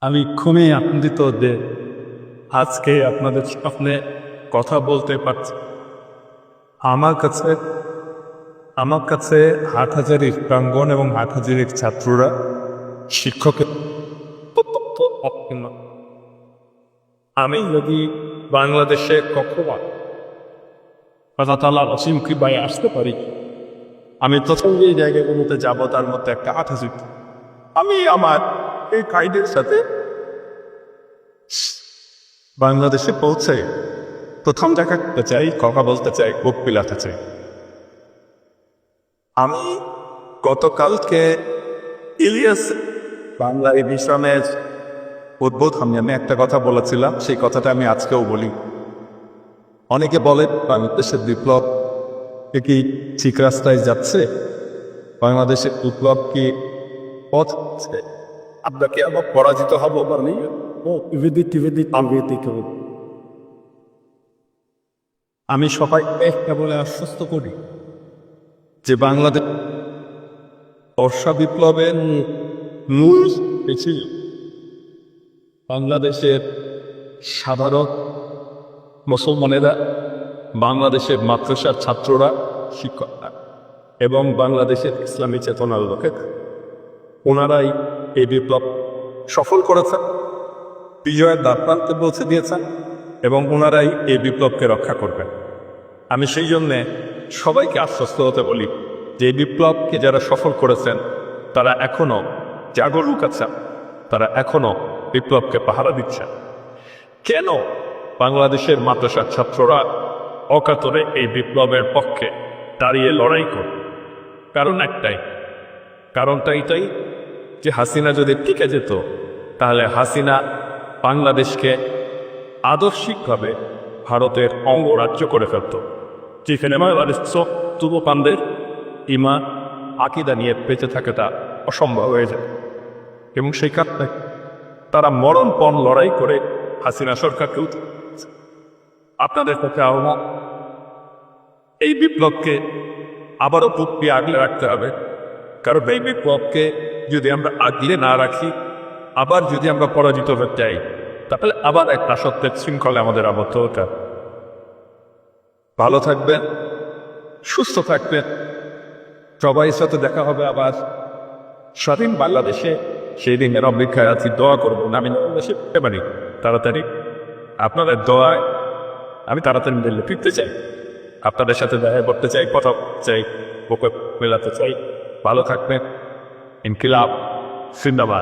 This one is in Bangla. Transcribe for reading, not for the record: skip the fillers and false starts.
আমি খুবই আনন্দিত যে আজকে আপনাদের সামনে কথা বলতে পারছি। আমার কাছে আমার কাছে হাটহাজারীর প্রাঙ্গণ এবং হাটহাজারীর ছাত্ররা শিক্ষকের অত্যন্ত অপূর্ণ। আমি যদি বাংলাদেশে কখনো আল্লাহ তাআলার অসীম কৃপায় আসতে পারি, আমি প্রথম যে জায়গাগুলোতে যাব তার মধ্যে একটা হাটহাজারী। আমি আমার এই গাইডের সাথে বাংলাদেশে পৌঁছে প্রথম দেখা করতে চাই, কথা বলতে চাই, বুক বিলাতে চাই। আমি গতকালকে ইলিয়াস বাংলা এডিশনের উদ্বোধনে আমি একটা কথা বলেছিলাম, সেই কথাটা আমি আজকেও বলি। অনেকে বলে বাংলাদেশের বিপ্লব কি ঠিক রাস্তায় যাচ্ছে, বাংলাদেশের বিপ্লব কি পথ হচ্ছে, আমরা কি আবার পরাজিত হব বা নেই। আমি সবাইকে কেবল আশ্বস্ত করি যে বাংলাদেশ বর্ষা বিপ্লবের মূল ছিল বাংলাদেশের সাধারণ মুসলমানেরা, বাংলাদেশের মাদ্রাসার ছাত্ররা, শিক্ষকরা এবং বাংলাদেশের ইসলামী চেতনার লোকেরা। ওনারাই এই বিপ্লব সফল করেছেন, বিজয়ের দ্বারপ্রান্তে পৌঁছে দিয়েছেন এবং ওনারাই এই বিপ্লবকে রক্ষা করবেন। আমি সেই জন্যে সবাইকে আশ্বস্ত হতে বলি যে এই বিপ্লবকে যারা সফল করেছেন তারা এখনো জাগরুক আছেন, তারা এখনো বিপ্লবকে পাহারা দিচ্ছেন। কেন বাংলাদেশের মাদ্রাসার ছাত্ররা অকাতরে এই বিপ্লবের পক্ষে দাঁড়িয়ে লড়াই করে? কারণ একটাই, কারণটা এটাই যে হাসিনা যদি টিকে যেত তাহলে হাসিনা বাংলাদেশকে আদর্শিকভাবে ভারতের অঙ্গরাজ্য করে ফেলত, যেখানে বাংলাদেশ তুবকানদের ইমান আকিদা নিয়ে বেঁচে থাকাটা অসম্ভব হয়ে যায়। এবং সেই কারণে তারা মরণপণ লড়াই করে হাসিনা সরকারকেও। আপনাদের পক্ষে আহ্বান, এই বিপ্লবকে আবারও বুকে আগলে রাখতে হবে। কারণ এই বিপ্লবকে যদি আমরা আগলে না রাখি, আবার যদি আমরা পরাজিত হতে চাই, তাহলে আবার এক দাসত্বের শৃঙ্খলে আমাদের আবদ্ধ হতে হবে। ভালো থাকবেন, সুস্থ থাকবেন, সবাই সাথে দেখা হবে আবার স্বাধীন বাংলাদেশে। সেই দিনের অপেক্ষায় আছি, দোয়া করবো আমি বাংলাদেশে ফিরতে পারি তাড়াতাড়ি। আপনাদের দোয়ায় আমি তাড়াতাড়ি মিলে ফিরতে চাই, আপনাদের সাথে দেখা করতে চাই, কথা চাই, বুকে মেলাতে চাই। ভালো থাকবেন। ইনকিলাব জিন্দাবাদ।